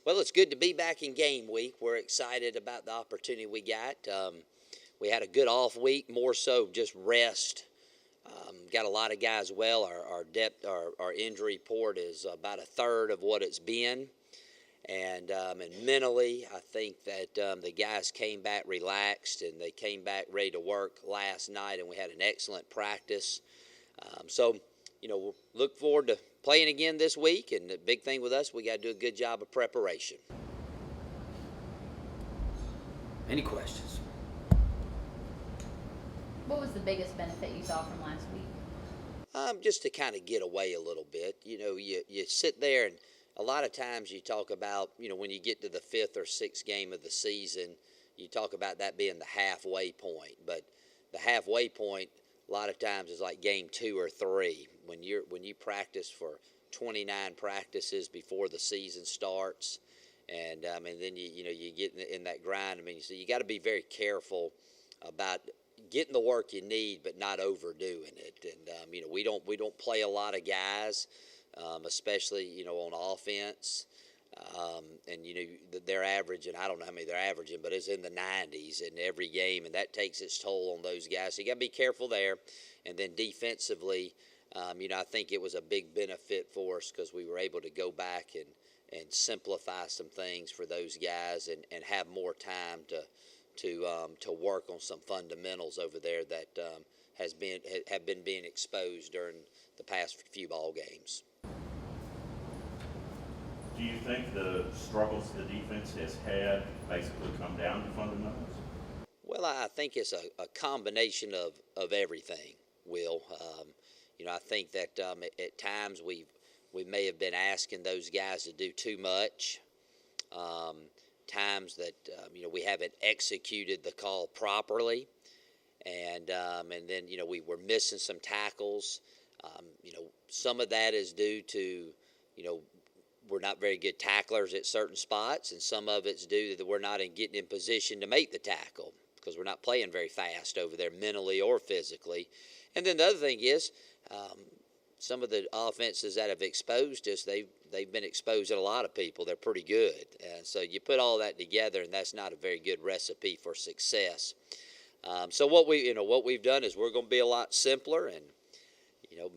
Well, it's good to be back in game week. We're excited about the opportunity we got. We had a good off week, more so just rest. Got a lot of guys well. Our depth, our injury report is about a third of what it's been. And mentally, I think that the guys came back relaxed and they came back ready to work last night, and we had an excellent practice. We'll look forward to playing again this week. And the big thing with us, we got to do a good job of preparation. Any questions? What was the biggest benefit you saw from last week? Just to kind of get away a little bit. You sit there, and a lot of times you talk about, when you get to the fifth or sixth game of the season, you talk about that being the halfway point. But the halfway point, a lot of times, is like game 2 or 3. When you practice for 29 practices before the season starts, and then you get in that grind. So you got to be very careful about getting the work you need, but not overdoing it. And we don't play a lot of guys, especially on offense. They're averaging, I don't know how many they're averaging, but it's in the 90s in every game, and that takes its toll on those guys. So you got to be careful there. And then defensively, I think it was a big benefit for us because we were able to go back and simplify some things for those guys and have more time to work on some fundamentals over there that have been being exposed during the past few ball games. Do you think the struggles the defense has had basically come down to fundamentals? Well, I think it's a combination of everything, Will. I think that at times we may have been asking those guys to do too much. Times that we haven't executed the call properly, and then we were missing some tackles. Some of that is due to we're not very good tacklers at certain spots, and some of it's due that we're not getting in position to make the tackle because we're not playing very fast over there mentally or physically. And then the other thing is some of the offenses that have exposed us, they've been exposing a lot of people. They're pretty good. And so you put all that together, and that's not a very good recipe for success. So what we've done is we're going to be a lot simpler, and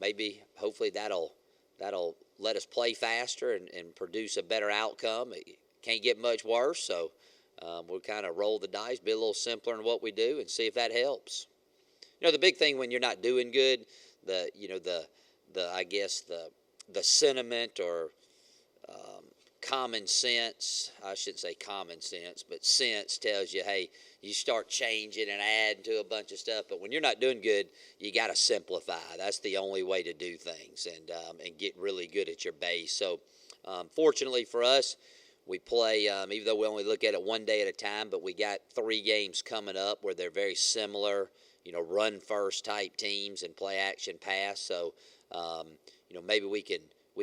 maybe hopefully that'll let us play faster and produce a better outcome. It can't get much worse, so we'll kind of roll the dice, be a little simpler in what we do, and see if that helps. The big thing when you're not doing good, the sentiment or common sense, I shouldn't say common sense, but sense tells you, hey, you start changing and adding to a bunch of stuff. But when you're not doing good, you got to simplify. That's the only way to do things and get really good at your base. So fortunately for us, we play, even though we only look at it one day at a time, but we got 3 games coming up where they're very similar, run first type teams and play action pass. So, maybe we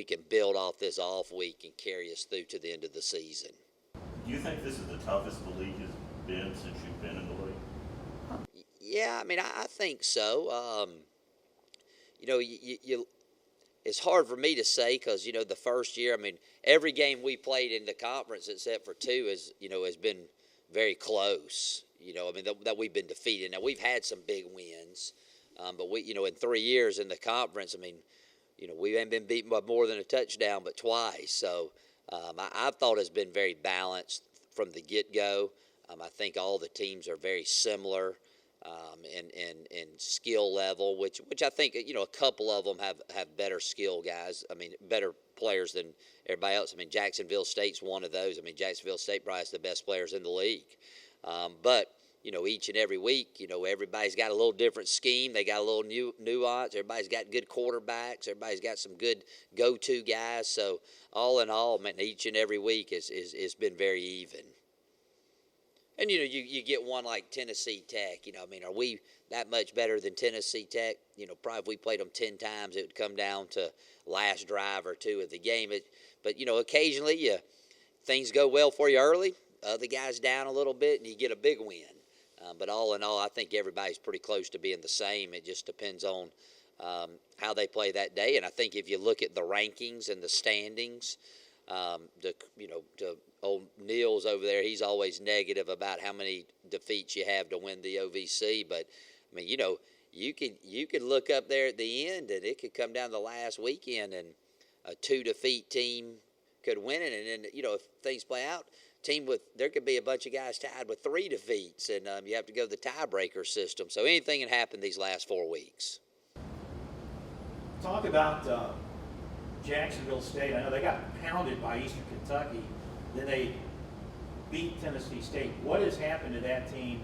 can build off this off week and carry us through to the end of the season. Do you think this is the toughest the league has been since you've been in the league? Yeah, I think so. It's hard for me to say because, the first year, every game we played in the conference except for 2 has been very close, that we've been defeated. Now, we've had some big wins, but in 3 years in the conference, we haven't been beaten by more than a touchdown but twice. So I thought it's been very balanced from the get-go. I think all the teams are very similar in skill level, which I think, a couple of them have better skill guys. Better players than everybody else. Jacksonville State's one of those. Jacksonville State probably has the best players in the league. But each and every week, everybody's got a little different scheme. They got a little nuance. Everybody's got good quarterbacks. Everybody's got some good go-to guys. So all in all, each and every week has been very even. And, you get one like Tennessee Tech. Are we that much better than Tennessee Tech? Probably if we played them 10 times, it would come down to last drive or 2 of the game. But occasionally things go well for you early. Other guys down a little bit, and you get a big win. But all in all, I think everybody's pretty close to being the same. It just depends on how they play that day. And I think if you look at the rankings and the standings, To old Neil's over there, he's always negative about how many defeats you have to win the OVC. But I mean, you could look up there at the end, and it could come down to the last weekend, and a 2-defeat team could win it. And then if things play out, there could be a bunch of guys tied with 3 defeats, and you have to go to the tiebreaker system. So anything can happen these last 4 weeks. Talk about Jacksonville State. I know they got pounded by Eastern Kentucky. Then they beat Tennessee State. What has happened to that team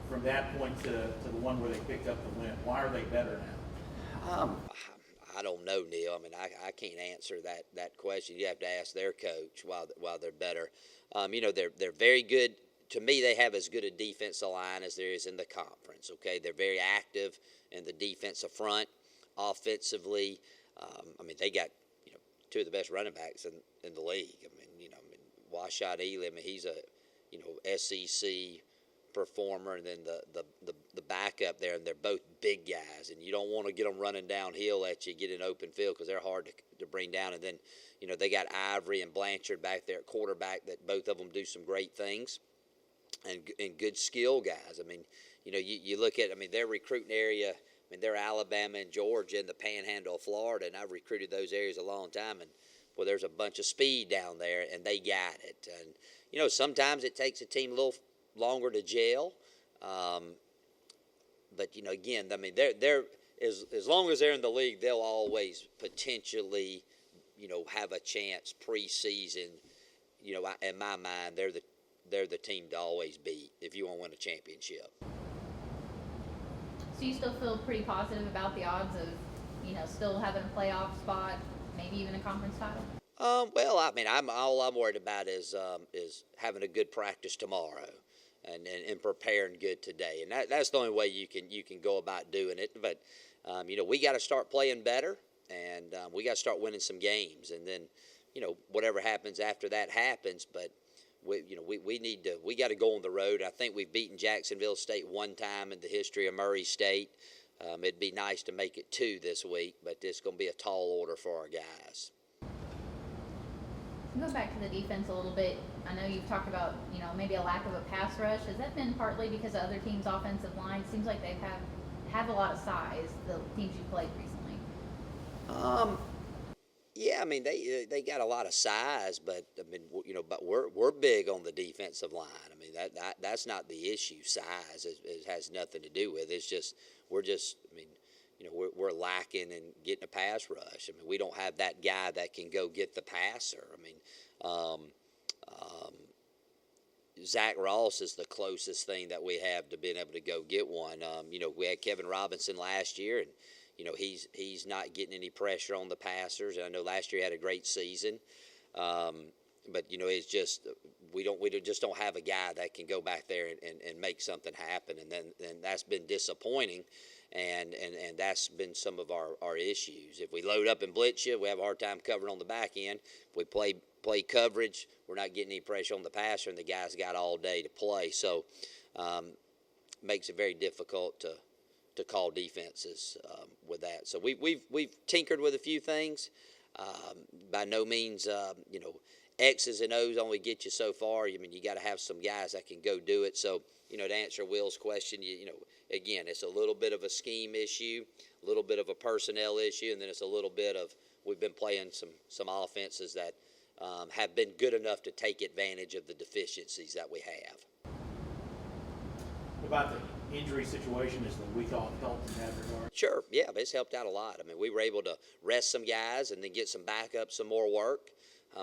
from that point to the one where they picked up the win? Why are they better now? I don't know, Neil. I mean, I can't answer that question. You have to ask their coach why they're better. They're very good. To me, they have as good a defensive line as there is in the conference. Okay, they're very active in the defensive front. Offensively, they got 2 of the best running backs in the league. Washad Ely. He's a SEC performer, and then the backup there, and they're both big guys, and you don't want to get them running downhill at you, get in open field, because they're hard to bring down. And then they got Ivory and Blanchard back there at quarterback, that both of them do some great things, and good skill guys. You look at their recruiting area. They're Alabama and Georgia in the Panhandle of Florida, and I've recruited those areas a long time. And there's a bunch of speed down there, and they got it. And sometimes it takes a team a little longer to gel. But again, they're as long as they're in the league, they'll always potentially, have a chance preseason. In my mind, they're the team to always beat if you want to win a championship. So you still feel pretty positive about the odds of, still having a playoff spot, maybe even a conference title? All I'm worried about is having a good practice tomorrow, and preparing good today, and that's the only way you can go about doing it. But we got to start playing better, and we got to start winning some games, and then whatever happens after that happens. But we got to go on the road. I think we've beaten Jacksonville State 1 time in the history of Murray State. It'd be nice to make it 2 this week, but it's going to be a tall order for our guys. Go back to the defense a little bit. I know you've talked about, maybe a lack of a pass rush. Has that been partly because of other teams' offensive line? Seems like they have a lot of size, the teams you played recently. Yeah, they got a lot of size, but but we're big on the defensive line. That's not the issue. Size it has nothing to do with it. It's just we're lacking in getting a pass rush. We don't have that guy that can go get the passer. Zach Ross is the closest thing that we have to being able to go get one. We had Kevin Robinson last year, and he's not getting any pressure on the passers. And I know last year he had a great season, but it's just we just don't have a guy that can go back there and make something happen. And then that's been disappointing. And that's been some of our issues. If we load up and blitz you, we have a hard time covering on the back end. If we play coverage, we're not getting any pressure on the passer, and the guy's got all day to play. So makes it very difficult to call defenses with that. So we've tinkered with a few things. By no means, X's and O's only get you so far. You got to have some guys that can go do it. So to answer Will's question, again, it's a little bit of a scheme issue, a little bit of a personnel issue, and then it's a little bit of we've been playing some offenses that have been good enough to take advantage of the deficiencies that we have. What about the injury situation? Is the week off helped in that regard? Sure, yeah, but it's helped out a lot. We were able to rest some guys and then get some backup, some more work.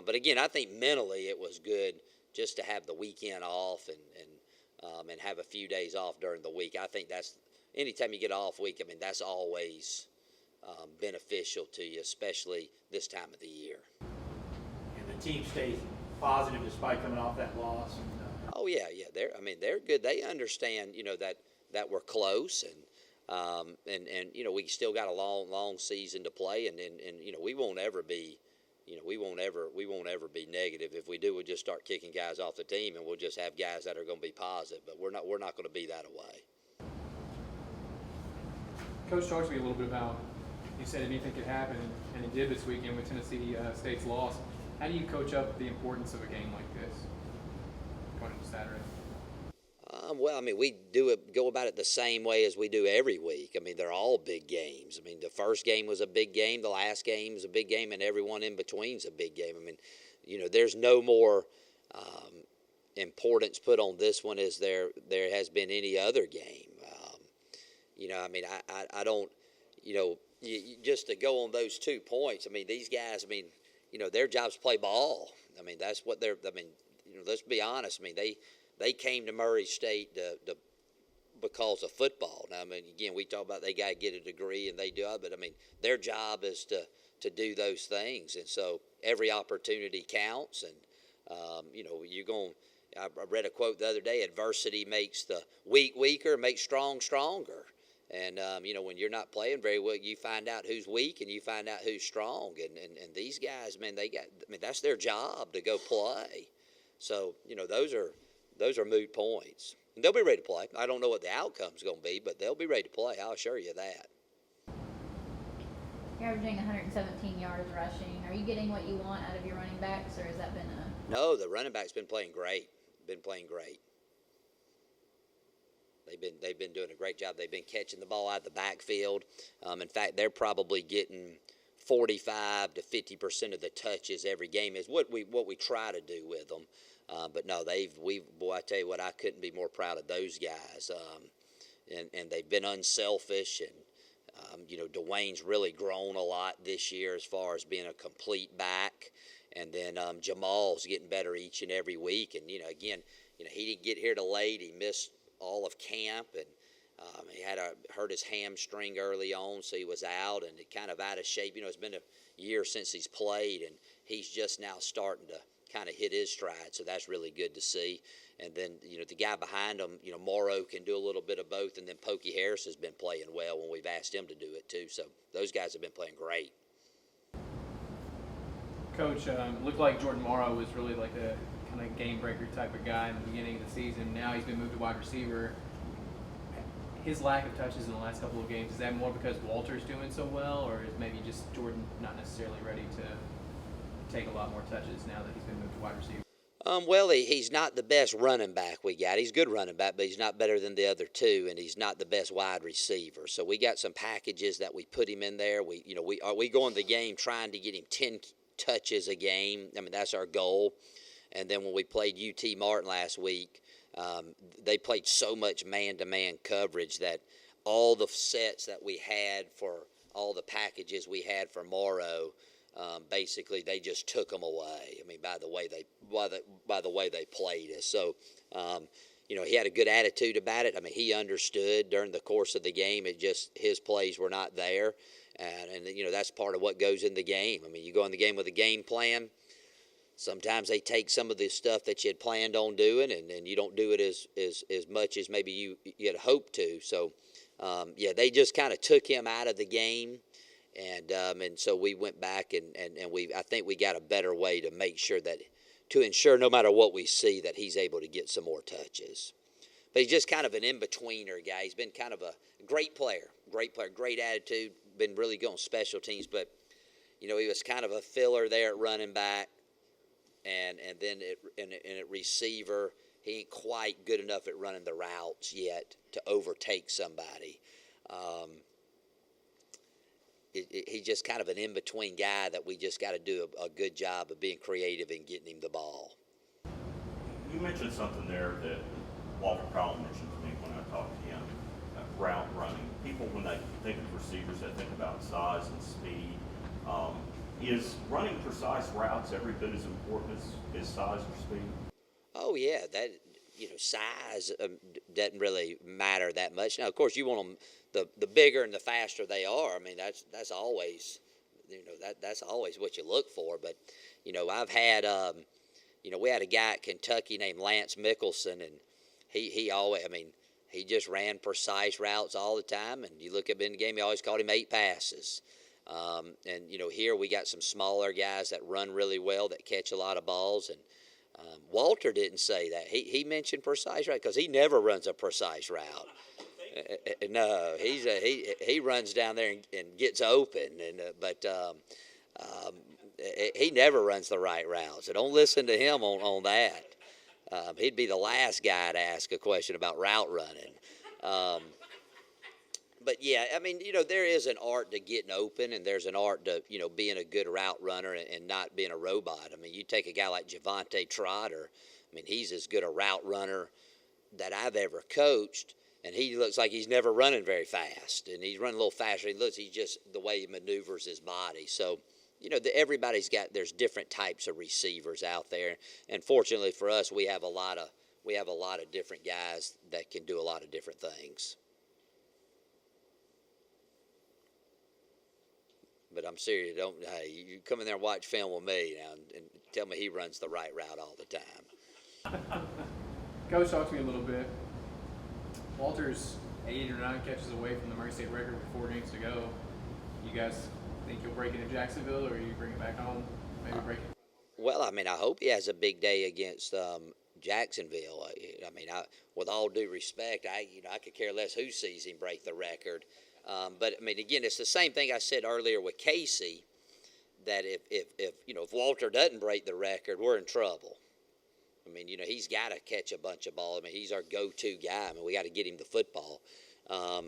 But again, I think mentally it was good just to have the weekend off and have a few days off during the week. I think that's anytime you get an off week. That's always beneficial to you, especially this time of the year. And the team stays positive despite coming off that loss. Oh yeah, they're good. They understand, that we're close, and we still got a long season to play, and we won't ever be. We won't ever be negative. If we do, we'll just start kicking guys off the team, and we'll just have guys that are going to be positive. But we're not going to be that away. Coach, talk to me a little bit about. You said anything could happen, and it did this weekend with Tennessee State's loss. How do you coach up the importance of a game like this going into Saturday? Well, I mean, we go about it the same way as we do every week. I mean, they're all big games. I mean, the first game was a big game, the last game was a big game, and everyone in between's a big game. I mean, there's no more importance put on this one as there has been any other game. I mean, I don't, just to go on those 2 points. I mean, these guys. I mean, their job's to play ball. I mean, that's what they're. I mean, let's be honest. I mean, they came to Murray State because of football. Now, I mean, again, we talk about they got to get a degree and they do it, but I mean, their job is to do those things, and so every opportunity counts. And you're going. I read a quote the other day: "Adversity makes the weak weaker, makes strong stronger." And when you're not playing very well, you find out who's weak and you find out who's strong. And these guys, man, that's their job to go play. So those are moot points. And they'll be ready to play. I don't know what the outcome's going to be, but they'll be ready to play. I'll assure you that. You're averaging 117 yards rushing. Are you getting what you want out of your running backs, or has that been a... No, the running back's been playing great. They've been doing a great job. They've been catching the ball out of the backfield. In fact, they're probably getting 45 to 50% of the touches every game is what we try to do with them. But no, I tell you what, I couldn't be more proud of those guys. And they've been unselfish, and Dwayne's really grown a lot this year as far as being a complete back. And then Jamal's getting better each and every week. And again, he didn't get here till late. He missed all of camp, and he had hurt his hamstring early on, so he was out and kind of out of shape. It's been a year since he's played, and he's just now starting to kind of hit his stride, so that's really good to see. And then, the guy behind him, Morrow can do a little bit of both, and then Pokey Harris has been playing well when we've asked him to do it too. So those guys have been playing great. Coach, looked like Jordan Morrow was really like a kind of game breaker type of guy in the beginning of the season. Now he's been moved to wide receiver. His lack of touches in the last couple of games, is that more because Walter's doing so well, or is maybe just Jordan not necessarily ready to take a lot more touches now that he's been moved to wide receiver? Well, he's not the best running back we got. He's a good running back, but he's not better than the other two, and he's not the best wide receiver. So we got some packages that we put him in there. We go in the game trying to get him 10 touches a game. I mean, that's our goal. And then when we played UT Martin last week, they played so much man-to-man coverage that all the sets that we had for all the packages we had for Morrow, basically they just took them away. I mean, by the way they played us. So, he had a good attitude about it. I mean, he understood during the course of the game. It just his plays were not there, and that's part of what goes in the game. I mean, you go in the game with a game plan. Sometimes they take some of the stuff that you had planned on doing, and you don't do it as much as maybe you had hoped to. So, they just kind of took him out of the game, and so we went back and I think we got a better way to ensure no matter what we see that he's able to get some more touches. But he's just kind of an in-betweener guy. He's been kind of a great player, great attitude, been really good on special teams, but he was kind of a filler there at running back. And then at receiver, he ain't quite good enough at running the routes yet to overtake somebody. He's just kind of an in-between guy that we just got to do a good job of being creative and getting him the ball. You mentioned something there that Walter Powell mentioned to me when I talked to him, route running. People, when they think of receivers, they think about size and speed. Is running precise routes every bit as important as size or speed? Oh yeah, that size doesn't really matter that much. Now, of course, you want them the bigger and the faster they are. I mean, that's always that's always what you look for. But I've had we had a guy at Kentucky named Lance Mickelson, and he always he just ran precise routes all the time. And you look up in the game, he always called him 8 passes. And here we got some smaller guys that run really well, that catch a lot of balls. And Walter didn't say that. He mentioned precise route because he never runs a precise route. No, he runs down there and gets open. And but He never runs the right route, so don't listen to him on that. He'd be the last guy to ask a question about route running. But yeah, I mean, there is an art to getting open, and there's an art to, being a good route runner and not being a robot. I mean, you take a guy like Javante Trotter. I mean, he's as good a route runner that I've ever coached, and he looks like he's never running very fast, and he's running a little faster. He's just the way he maneuvers his body. So, there's different types of receivers out there, and fortunately for us, we have a lot of different guys that can do a lot of different things. But I'm serious. Hey, you come in there and watch film with me now and tell me he runs the right route all the time. Coach, talk to me a little bit. Walter's 8 or 9 catches away from the Murray State record with 4 games to go. You guys think he'll break it in Jacksonville, or you bring it back home? Maybe break it? Well, I mean, I hope he has a big day against Jacksonville. I mean, with all due respect, I could care less who sees him break the record. But I mean, again, it's the same thing I said earlier with Casey. That if Walter doesn't break the record, we're in trouble. I mean, he's got to catch a bunch of balls. I mean, he's our go-to guy. I mean, we got to get him the football. I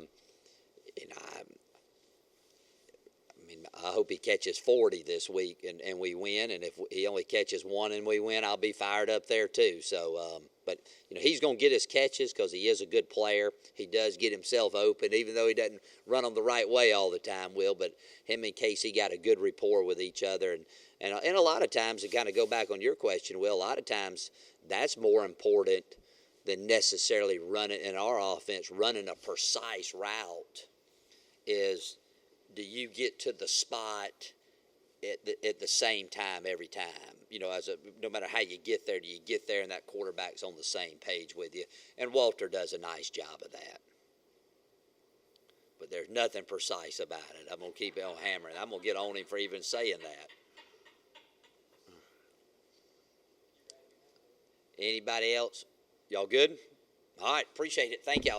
hope he catches 40 this week and we win. And if he only catches 1 and we win, I'll be fired up there too. So, but he's going to get his catches because he is a good player. He does get himself open, even though he doesn't run them the right way all the time, Will. But him and Casey got a good rapport with each other. And a lot of times, to kind of go back on your question, Will, a lot of times that's more important than necessarily running in our offense, running a precise route is, do you get to the spot at the same time every time? No matter how you get there, do you get there and that quarterback's on the same page with you? And Walter does a nice job of that. But there's nothing precise about it. I'm going to keep it on hammering. I'm going to get on him for even saying that. Anybody else? Y'all good? All right, appreciate it. Thank y'all.